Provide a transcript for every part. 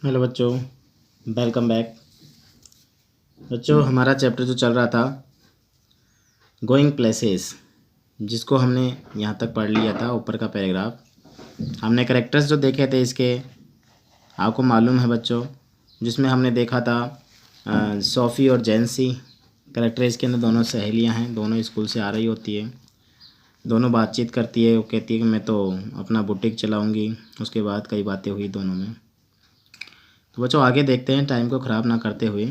Hello बच्चों, welcome back. बच्चों, हमारा चैप्टर जो चल रहा था गोइंग प्लेसेस, जिसको हमने यहाँ तक पढ़ लिया था। ऊपर का पैराग्राफ हमने करेक्टर्स जो देखे थे इसके, आपको मालूम है बच्चों, जिसमें हमने देखा था सोफ़ी और जैंसी करेक्टर। इसके अंदर दोनों सहेलियाँ हैं, दोनों स्कूल से आ रही होती है, दोनों बातचीत करती है। वो कहती है कि मैं तो अपना बुटीक चलाऊँगी। उसके बाद कई बातें हुई दोनों में। तो बच्चों आगे देखते हैं, टाइम को ख़राब ना करते हुए।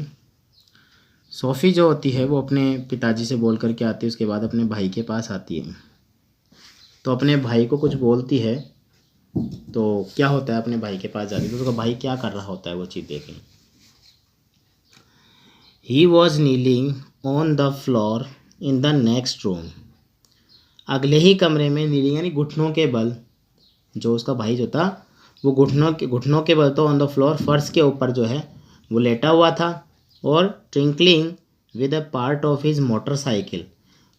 सोफ़ी जो होती है वो अपने पिताजी से बोल कर के आती है, उसके बाद अपने भाई के पास आती है। तो अपने भाई को कुछ बोलती है, तो क्या होता है, अपने भाई के पास जाती है तो उसका भाई क्या कर रहा होता है वो चीज़ देखें। He was kneeling on the floor in the next room. अगले ही कमरे में नीलिंग यानी घुटनों के बल, जो उसका भाई जो था वो घुटनों के बल तो ऑन द फ्लोर, फर्श के ऊपर जो है वो लेटा हुआ था, और twinkling with a part of his motorcycle,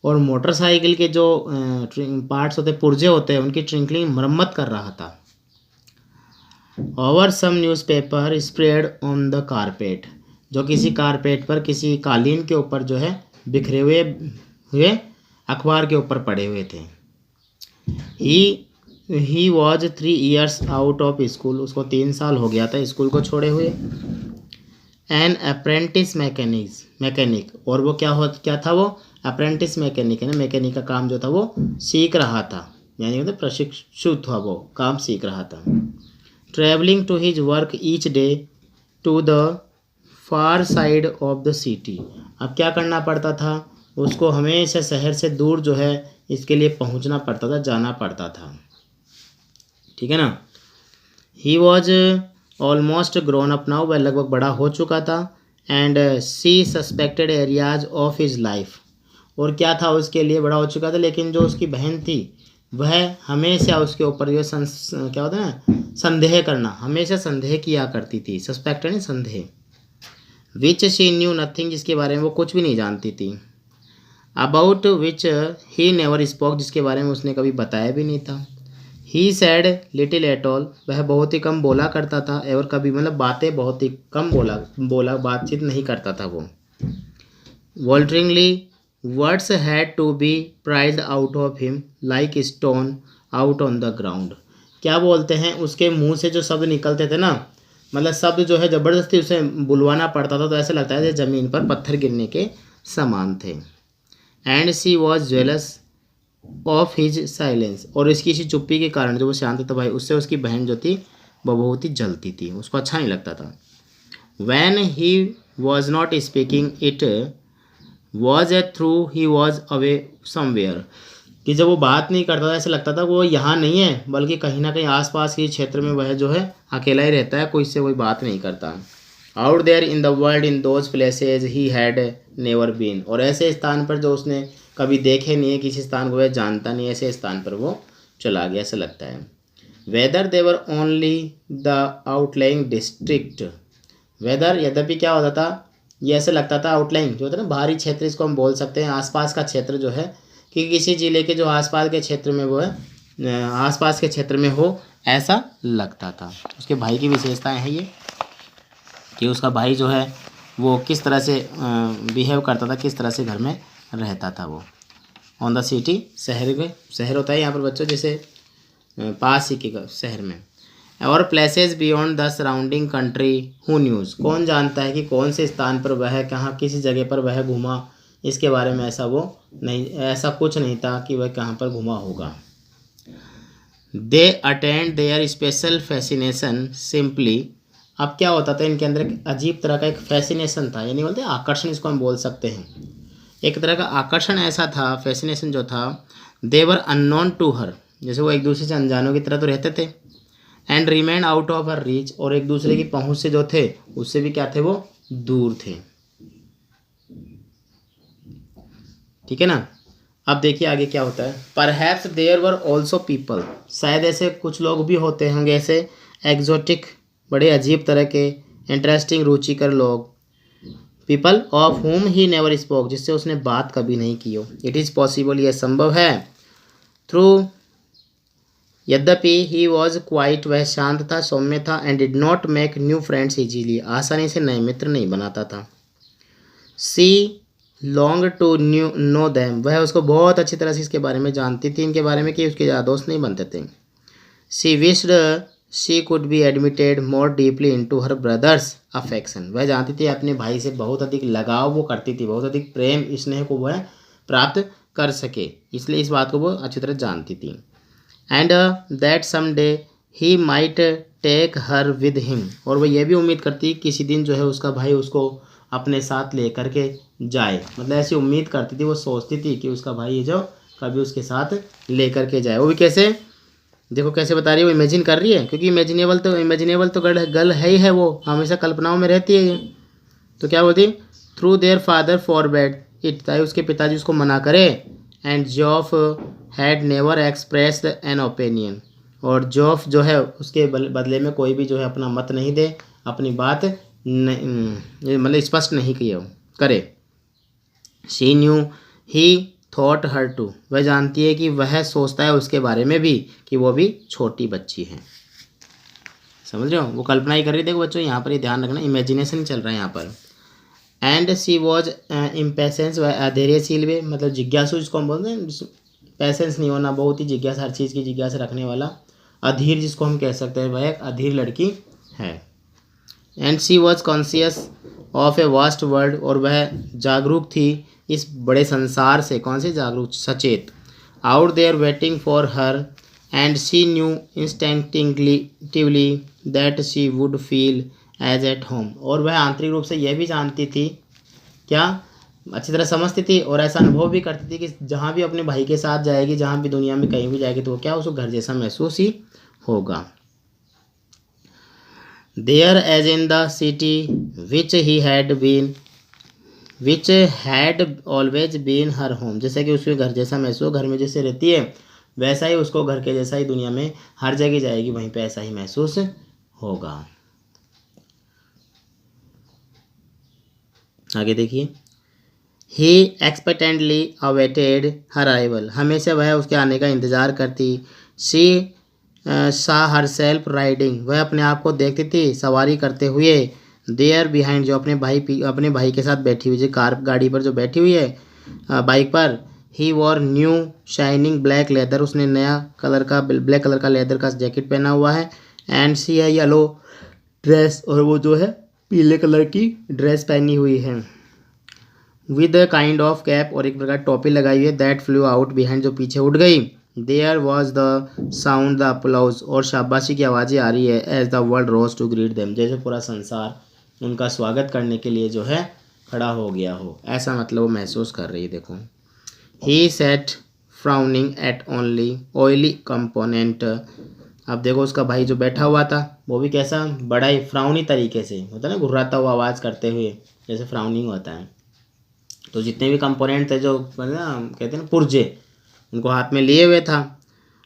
और मोटरसाइकिल के जो पार्ट्स होते, पुर्जे होते हैं, उनकी ट्विंकलिंग मरम्मत कर रहा था। Over some newspaper spread on the carpet, जो किसी कारपेट पर, किसी कालीन के ऊपर जो है बिखरे हुए अखबार के ऊपर पड़े हुए थे। He was 3 years out of school, उसको 3 साल हो गया था स्कूल को छोड़े हुए। एन अप्रेंटिस मैकेनिक, और वो क्या था, वो अप्रेंटिस मैकेनिक है ना, मैकेनिक का काम जो था वो सीख रहा था, यानी मतलब प्रशिक्षु था, वो काम सीख रहा था। Travelling to his work each day to the far side of the city. अब क्या करना पड़ता था उसको, हमेशा शहर से दूर जो है इसके लिए पहुंचना पड़ता था, जाना पड़ता था। ठीक है ना। He was almost grown up now, वह लगभग बड़ा हो चुका था। And she suspected areas of his life, और क्या था, उसके लिए बड़ा हो चुका था, लेकिन जो उसकी बहन थी वह हमेशा उसके ऊपर जो क्या होता है ना, संदेह करना, हमेशा संदेह किया करती थी। सस्पेक्टेड नहीं, संदेह। विच शी न्यू नथिंग, जिसके बारे में वो कुछ भी नहीं जानती थी। About which he never spoke, जिसके बारे में उसने कभी बताया भी नहीं था। ही सैड लिटिल एट ऑल, वह बहुत ही कम बोला करता था, और कभी मतलब बातें बहुत ही कम बोला बातचीत नहीं करता था वो। Falteringly words had to be prised out of him like stone out on the ground. क्या बोलते हैं, उसके मुंह से जो शब्द निकलते थे ना, मतलब शब्द जो है ज़बरदस्ती उसे बुलवाना पड़ता था, तो ऐसा लगता है जैसे ज़मीन पर पत्थर गिरने के समान थे। And she was jealous of his silence, और इसकी इसी चुप्पी के कारण, जो वो शांत था भाई, उससे उसकी बहन जो थी वो बहुत ही जलती थी, उसको अच्छा नहीं लगता था। When he was not speaking it was A through he was away somewhere, कि जब वो बात नहीं करता था ऐसा लगता था वो यहाँ नहीं है, बल्कि कहीं ना कहीं आसपास के क्षेत्र में वह जो है अकेला ही रहता है, कोई इससे कोई बात नहीं करता। Out there in the world in those places he had never been, और ऐसे स्थान पर जो उसने कभी देखे नहीं है, किसी स्थान को वह जानता नहीं, ऐसे स्थान पर वो चला गया ऐसा लगता है। Whether they were only the outlying district, whether यद्यपि क्या होता था, ये ऐसे लगता था, आउटलाइंग जो होता है ना, बाहरी क्षेत्र, इसको हम बोल सकते हैं आसपास का क्षेत्र जो है, कि किसी ज़िले के जो आसपास के क्षेत्र में वो है, आसपास के क्षेत्र में हो, ऐसा लगता था। उसके भाई की विशेषताएं हैं ये, कि उसका भाई जो है वो किस तरह से बिहेव करता था, किस तरह से घर में रहता था वो। ऑन द सिटी, शहर में, शहर होता है यहाँ पर बच्चों जैसे पास ही के शहर में। और places beyond the surrounding country who news, कौन जानता है कि कौन से स्थान पर वह, कहाँ किसी जगह पर वह घूमा, इसके बारे में ऐसा वो नहीं, ऐसा कुछ नहीं था कि वह कहाँ पर घूमा होगा। They attend their special fascination simply, अब क्या होता था, इनके अंदर एक अजीब तरह का एक फैसिनेशन था, यानी बोलते हैं आकर्षण, इसको हम बोल सकते हैं। एक तरह का आकर्षण ऐसा था, फैसिनेशन जो था। देवर अननोन टू हर, जैसे वो एक दूसरे से अनजानों की तरह तो रहते थे। And remain out of her reach, और एक दूसरे की पहुंच से जो थे उससे भी क्या थे, वो दूर थे। ठीक है ना। अब देखिए आगे क्या होता है। Perhaps there were also people, शायद ऐसे कुछ लोग भी होते होंगे, ऐसे एग्जोटिक, बड़े अजीब तरह के, इंटरेस्टिंग, रुचिकर लोग। People of home he never spoke, जिससे उसने बात कभी नहीं की हो। इट इज़ पॉसिबल, यह संभव है। थ्रू यद्यपि ही वॉज क्वाइट, वह शांत था, सौम्य था, and did not make new friends easily, आसानी से नए मित्र नहीं बनाता था। She long to new know them, वह उसको बहुत अच्छी तरह से इसके बारे में जानती थी, इनके बारे में, कि उसके ज़्यादा दोस्त नहीं बनते थे। She wished she could be admitted more deeply into her brothers affection, वह जानती थी अपने भाई से बहुत अधिक लगाव वो करती थी, बहुत अधिक प्रेम स्नेह को वह प्राप्त कर सके, इसलिए इस बात को वो अच्छी तरह जानती थी। And that some day he might take her with him, और वह यह भी उम्मीद करती किसी दिन जो है उसका भाई उसको अपने साथ ले करके जाए, मतलब ऐसी उम्मीद करती थी, वो सोचती थी कि उसका भाई जो कभी उसके साथ ले करके जाए। वो भी कैसे, देखो कैसे बता रही है, वो इमेजिन कर रही है, क्योंकि इमेजिनेबल तो गल है ही है, वो हमेशा कल्पनाओं में रहती है ये। तो क्या बोलती, through their father forbade it, ताकि उसके पिताजी उसको मना करे। And जॉफ had never expressed an opinion, और जॉफ जो है उसके बदले में कोई भी जो है अपना मत नहीं दे, अपनी बात मतलब स्पष्ट नहीं किया करे। She knew he thought her too, वह जानती है कि वह सोचता है उसके बारे में भी कि वो भी छोटी बच्ची है। समझ रहे हो, वो कल्पना ही कर रही है। देखो बच्चों यहाँ पर ये ध्यान रखना, इमेजिनेशन चल रहा है यहाँ पर। एंड सी वॉज इम्पेशेंस, वह अधैर्यशील वे, मतलब जिज्ञासु जिसको हम बोलते हैं, पैसेंस नहीं होना, बहुत ही जिज्ञासा, हर चीज़ की जिज्ञासा रखने वाला, अधीर जिसको हम कह सकते हैं, वह एक अधीर लड़की है। And she was conscious of a vast world, और वह जागरूक थी इस बड़े संसार से, कौन से जागरूक, सचेत। Out there waiting for her, and she knew instinctively that she would feel as at home, और वह आंतरिक रूप से यह भी जानती थी, क्या, अच्छी तरह समझती थी और ऐसा अनुभव भी करती थी कि जहाँ भी अपने भाई के साथ जाएगी, जहाँ भी दुनिया में कहीं भी जाएगी, तो वो क्या, उसको घर जैसा महसूस ही होगा। There as in the city which he had been, which had always been her home, जैसे कि उसके घर जैसा महसूस, घर में जैसे रहती है वैसा ही उसको घर के जैसा ही दुनिया में हर जगह जाएगी वहीं पे ऐसा ही महसूस होगा। आगे देखिए, ही एक्सपेक्टेंटली अवेटेड हर अराइवल, हमेशा वह उसके आने का इंतज़ार करती। शी सा हर सेल्फ राइडिंग, वह अपने आप को देखती थी सवारी करते हुए। देयर बिहाइंड, जो अपने भाई के साथ बैठी हुई, जो कार गाड़ी पर जो बैठी हुई है बाइक पर। He wore new shining black leather, उसने नया कलर का ब्लैक कलर का लेदर का जैकेट पहना हुआ है। एंड सी है येलो ड्रेस, और वो जो है पीले कलर की ड्रेस पहनी हुई है। With a kind of cap, और एक प्रकार टोपी लगाई हुई है। दैट फ्लू आउट बिहाइंड, जो पीछे उड़ गई। There was the sound the applause, और शाबाशी की आवाज़ें आ रही है। As the world rose to greet them, जैसे पूरा संसार उनका स्वागत करने के लिए जो है खड़ा हो गया हो, ऐसा मतलब वो महसूस कर रही है। देखो, he sat frowning at only oily component, अब देखो उसका भाई जो बैठा हुआ था वो भी कैसा, बड़ा ही फ्राउनी तरीके से होता है ना, घुर्राता हुआ आवाज़ करते हुए, जैसे फ्राउनिंग होता है। तो जितने भी कंपोनेंट थे, जो कहते हैं ना पुर्जे, उनको हाथ में लिए हुए था।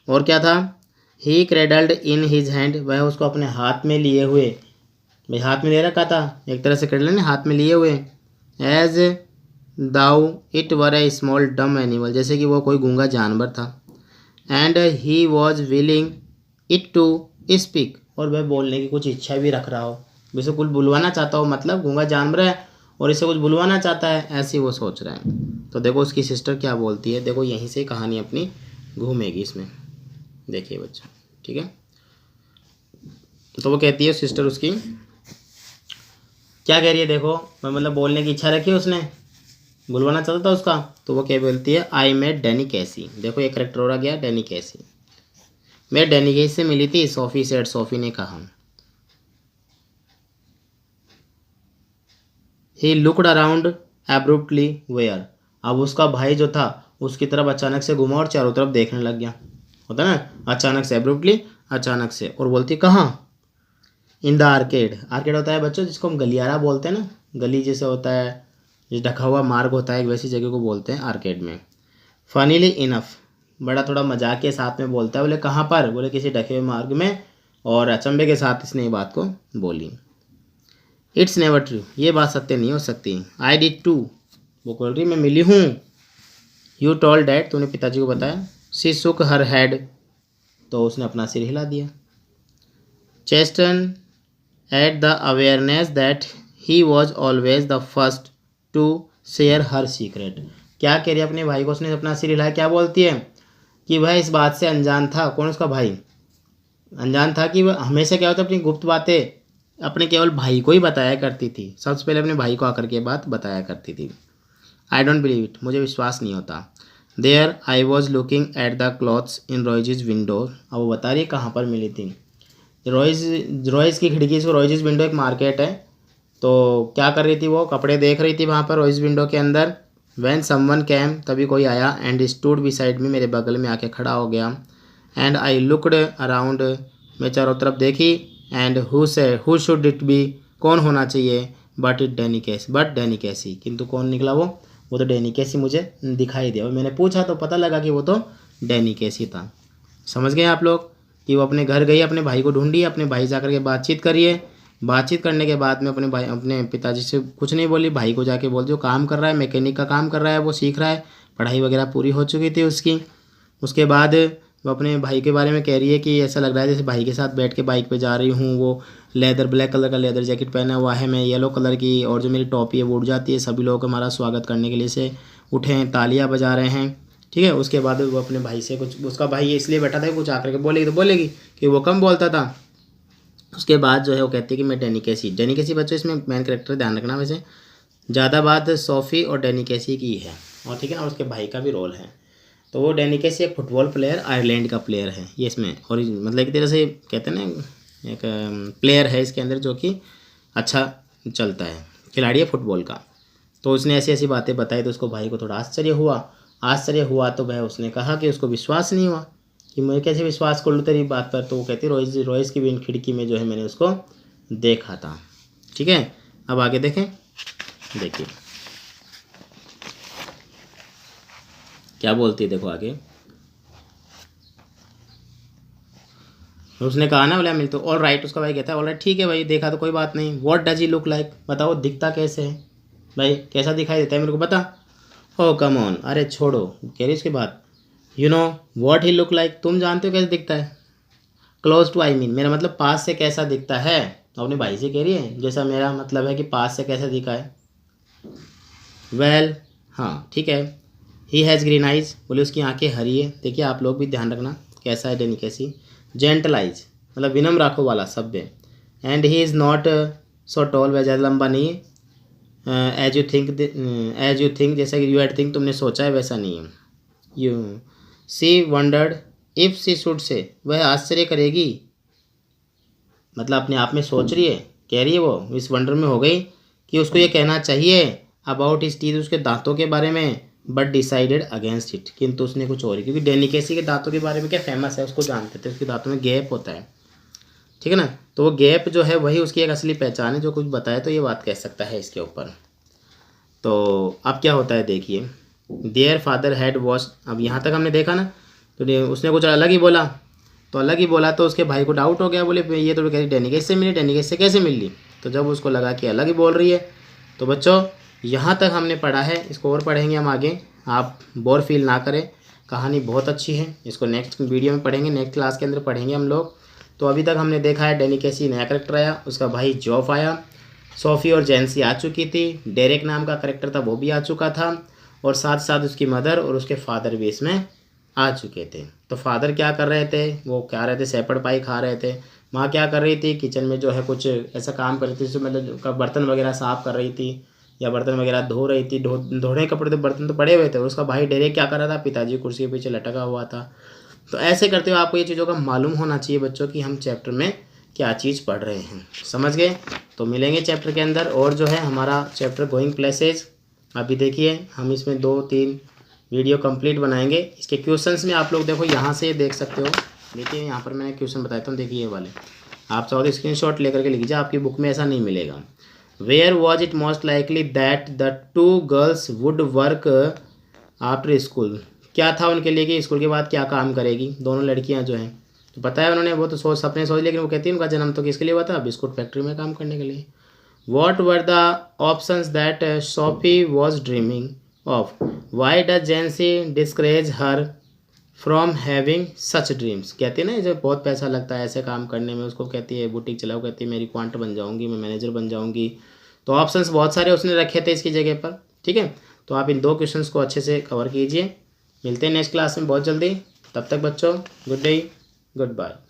और क्या था, ही क्रेडल्ड इन हिज हैंड, वह उसको अपने हाथ में लिए हुए, भाई हाथ में ले रखा था, एक तरह से क्रेडल ने हाथ में लिए हुए। As though it were a small dumb animal, जैसे कि वो कोई गूंगा जानवर था। And he was willing it to speak, और वह बोलने की कुछ इच्छा भी रख रहा हो, वैसे कुछ बुलवाना चाहता हो, मतलब गूंगा जानवर है और इसे कुछ बुलवाना चाहता है, ऐसी वो सोच रहा है। तो देखो उसकी सिस्टर क्या बोलती है, देखो यहीं से कहानी अपनी घूमेगी इसमें, देखिए बच्चा, ठीक है। तो वो कहती है सिस्टर उसकी, क्या कह रही है, देखो मतलब बोलने की इच्छा रखी है उसने, बुलवाना चाहता था उसका, तो वो क्या बोलती है, आई मेट डैनी कैसी, देखो एक करेक्टर और आ गया डैनी कैसी, मैं डैनी कैसी से मिली थी। सोफी सेड, सोफी ने कहा। ही लुकड अराउंड एब्रुप्टली वेयर, अब उसका भाई जो था उसकी तरफ अचानक से घुमा और चारों तरफ देखने लग गया, होता है ना अचानक से, एब्रुप्टली अचानक से, और बोलती कहाँ, इन द आर्केड, आर्केड होता है बच्चों जिसको हम गलियारा बोलते हैं ना, गली जैसे होता है, जिस ढका हुआ मार्ग होता है, एक वैसी जगह को बोलते हैं आर्केड में। फनीली इनफ, बड़ा थोड़ा मजाक के साथ में बोलता है, बोले कहाँ पर, बोले किसी ढके हुए मार्ग में, और अचंभे के साथ इसने ये बात को बोली। इट्स नेवर ट्रू, ये बात सत्य नहीं हो सकती। आई डिड टू, वो बोल रही मैं मिली हूँ। यू टोल्ड डैड, तूने पिताजी को बताया। शी शुक हर हेड, तो उसने अपना सिर हिला दिया। Chastened at the awareness that he was always the first to share her secret. क्या कह रही है अपने भाई को, उसने अपना सिर हिलाया, क्या बोलती है कि वह इस बात से अनजान था। कौन, उसका भाई अनजान था कि वह हमेशा क्या होता है अपनी गुप्त बातें अपने केवल भाई को ही बताया करती थी। सबसे पहले अपने भाई को आकर के बात बताया करती थी। आई डोंट बिलीव इट, मुझे विश्वास नहीं होता। There I was looking at the clothes in Royce's window. अब वो बता रही है कहाँ पर मिली थी। रॉयज़ की खिड़की से, रॉयजिज विंडो एक मार्केट है, तो क्या कर रही थी वो, कपड़े देख रही थी वहाँ पर रॉयज विंडो के अंदर। वैन समवन कैम, तभी कोई आया, एंड स्टूड बिसाइड मी, मेरे बगल में आके खड़ा हो गया। एंड आई लुकड अराउंड, मैं चारों तरफ देखी। And who should it be, कौन होना चाहिए, बट डैनी कैसी, किंतु कौन निकला वो तो डैनी कैसी मुझे दिखाई दिया। और मैंने पूछा तो पता लगा कि वो तो डैनी कैसी था। समझ गए आप लोग कि वो अपने घर गई, अपने भाई को ढूंढी, अपने भाई जाकर के बातचीत करिए। बातचीत करने के बाद में अपने पिताजी से कुछ नहीं बोली, भाई को जाके बोल दियो काम कर रहा है, मैकेनिक का काम कर रहा है, वो सीख रहा है, पढ़ाई वगैरह पूरी हो चुकी थी उसकी। उसके बाद वो अपने भाई के बारे में कह रही है कि ऐसा लग रहा है जैसे भाई के साथ बैठ के बाइक पे जा रही हूँ। वो ब्लैक कलर का लेदर जैकेट पहना हुआ है, मैं येलो कलर की, और जो मेरी टॉपी है वो उड़ जाती है। सभी लोग हमारा स्वागत करने के लिए से उठे हैं, तालियाँ बजा रहे हैं। ठीक है, उसके बाद वो अपने भाई से कुछ, उसका भाई इसलिए बैठा था कुछ आकर के बोलेगी तो बोलेगी कि वो कम बोलता था। उसके बाद जो है वो कहती है कि मैं डैनी कैसी बच्चों इसमें मेन कैरेक्टर ध्यान रखना। वैसे ज़्यादा बात सोफ़ी और डैनी कैसी की है, और ठीक है ना, उसके भाई का भी रोल है। तो वो डैनी कैसी एक फुटबॉल प्लेयर, आयरलैंड का प्लेयर है ये इसमें, और मतलब एक तरह से कहते हैं ना, एक प्लेयर है इसके अंदर जो कि अच्छा चलता है, खिलाड़ी है फुटबॉल का। तो उसने ऐसी ऐसी बातें बताई तो उसको भाई को थोड़ा आश्चर्य हुआ। तो वह उसने कहा कि उसको विश्वास नहीं हुआ कि मैं कैसे विश्वास कर लूँ तेरी बात पर। तो वो कहती रॉयज़ की विंड खिड़की में जो है मैंने उसको देखा था। ठीक है, अब आगे देखें, देखिए क्या बोलती है, देखो आगे। उसने कहा ना बोला मिल, तो ऑल राइट, उसका भाई कहता है ऑल राइट, ठीक है भाई, देखा तो कोई बात नहीं। What does he look like, बताओ दिखता कैसे है भाई, कैसा दिखाई देता है मेरे को बता। ओ कम ऑन, अरे छोड़ो, कह रही उसकी बात। You know what he look like, तुम जानते हो कैसे दिखता है। क्लोज टू, आई मीन, मेरा मतलब पास से कैसा दिखता है। अपने भाई से कह रही है जैसा मेरा मतलब है कि पास से कैसा दिखा है। वेल, हाँ ठीक है। ही हैज़ ग्रीन आइज, बोले उसकी आंखें हरी है। देखिए आप लोग भी ध्यान रखना कैसा है डैनी कैसी। जेंटल आइज मतलब विनम्र आँखों वाला, सभ्य। And he is not so tall, वह ज़्यादा लंबा नहीं है। एज यू थिंक, जैसा कि यू हैड थिंक, तुमने सोचा है वैसा नहीं है। You see wondered if she should say, वह आश्चर्य करेगी, मतलब अपने आप में सोच रही है, कह रही है वो इस वंडर में हो गई कि उसको ये कहना चाहिए अबाउट हिज टीथ, उसके दांतों के बारे में, बट डिसाइडेड अगेंस्ट इट, किंतु उसने कुछ और ही, क्योंकि डैनी कैसी के दांतों के बारे में क्या फेमस है, उसको जानते थे, उसके दांतों में गैप होता है। ठीक है ना, तो वो गैप जो है वही उसकी एक असली पहचान है। जो कुछ बताए तो ये बात कह सकता है इसके ऊपर। तो अब क्या होता है देखिए, देयर फादर हैड वॉश, अब यहाँ तक हमने देखा ना, तो उसने कुछ अलग ही बोला, तो उसके भाई को डाउट हो गया, बोले ये तो कह रही डैनी कैसे मिली, डैनी कैसे कैसे मिल ली। तो जब उसको लगा कि अलग ही बोल रही है, तो बच्चों यहाँ तक हमने पढ़ा है, इसको और पढ़ेंगे हम आगे, आप बोर फील ना करें, कहानी बहुत अच्छी है। इसको नेक्स्ट वीडियो में पढ़ेंगे, नेक्स्ट क्लास के अंदर पढ़ेंगे हम लोग। तो अभी तक हमने देखा है डैनी कैसी नया करेक्टर आया, उसका भाई जॉफ आया, सोफ़ी और जैंसी आ चुकी थी, डेरेक नाम का करेक्टर था वो भी आ चुका था, और साथ साथ उसकी मदर और उसके फादर भी इसमें आ चुके थे। तो फादर क्या कर रहे थे, वो क्या रहे थे, सेपड़ पाई खा रहे थे। माँ क्या कर रही थी, किचन में जो है कुछ ऐसा काम कर रही थी, जिसमें मतलब बर्तन वगैरह साफ़ कर रही थी या बर्तन वगैरह धो रही थी। धोने कपड़े तो बर्तन तो पड़े हुए थे, और उसका भाई डेरेक क्या कर रहा था, पिताजी कुर्सी के पीछे लटका हुआ था। तो ऐसे करते हुए आपको ये चीज़ों का मालूम होना चाहिए बच्चों कि हम चैप्टर में क्या चीज़ पढ़ रहे हैं। समझ गए, तो मिलेंगे चैप्टर के अंदर। और जो है हमारा चैप्टर गोइंग प्लेसेस, अभी देखिए हम इसमें 2-3 वीडियो कंप्लीट बनाएंगे। इसके क्वेश्चंस में आप लोग देखो यहाँ से देख सकते हो, देखिए यहाँ पर मैंने क्वेश्चन बताता हूँ, देखिए ये वाले आप चाहो तो स्क्रीनशॉट लेकर के लिख लीजिए, आपकी बुक में ऐसा नहीं मिलेगा। Where was it most likely that the 2 girls would work after school, क्या था उनके लिए कि स्कूल के बाद क्या काम करेगी दोनों लड़कियां जो हैं। तो पता है उन्होंने, वो तो सपने सोच, लेकिन वो कहती है उनका जन्म तो किसके लिए हुआ था, बिस्कुट फैक्ट्री में काम करने के लिए। What were the options that Sophie was dreaming of, why does जेंसी discourage her from having such dreams. कहती है ना जो बहुत पैसा लगता है ऐसे काम करने में, उसको कहती है बुटीक चलाओ, कहती है मेरी क्वांट बन जाऊंगी, मैं मैनेजर बन जाऊंगी। तो ऑप्शंस बहुत सारे उसने रखे थे इसकी जगह पर। ठीक है, तो आप इन 2 क्वेश्चंस को अच्छे से कवर कीजिए। मिलते हैं नेक्स्ट क्लास में बहुत जल्दी। तब तक बच्चों गुड डे, गुड बाय।